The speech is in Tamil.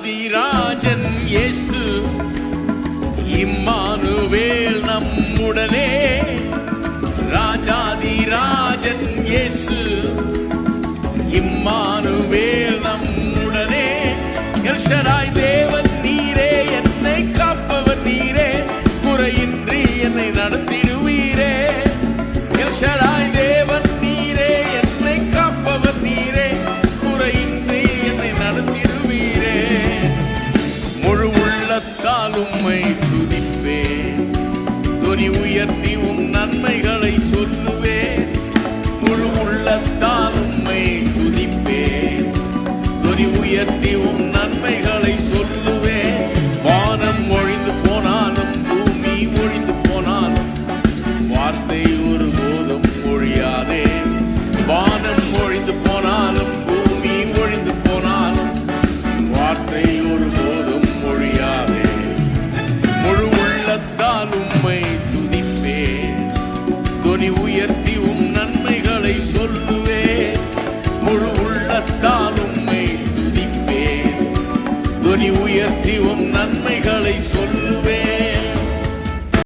ராஜாதிராஜன் இயேசு இம்மானுவேல் நம்முடனே. ராஜாதிராஜன் இயேசு இம்மானுவேல் நம்முடனே. எல் ஷடாய் தேவன் நீரே, என்னை காப்பவர் நீரே, குறையின்றி என்னை நடத்திடுவீரே. எல் ஷடாய் தேவன் நீரே, என்னை காப்பவர் நீரே, குறையின்றி என்னை நடத்திடுவீரே. முழு உள்ளத்தால் உம்மை துதிப்பேன், துதி உயர்த்தி உம் நன்மைகளை சொல்லுவேன். முழு உள்ளத்தால் உம்மை துதிப்பேன், துதி உயர்த்தி உம் நன்மைகளை சொல்லுவேன். வானம் ஒழிந்து போனாலும் பூமி ஒழிந்து போனாலும் வார்த்தை ஒருபோதும் ஒழியாதே. வானம் ஒழிந்து போனாலும் பூமி ஒழிந்து போனாலும் வார்த்தை ஒருபோதும் ஒழியாதே. முழு உள்ளத்தால் உம்மை துதிப்பேன், துதி உயர்த்தி உம் நன்மைகளை சொல்லுவேன். முழு உள்ளத்தால் உம்மை துதிப்பேன், துதி உயர்த்தி உம் நன்மைகளை சொல்லுவேன்.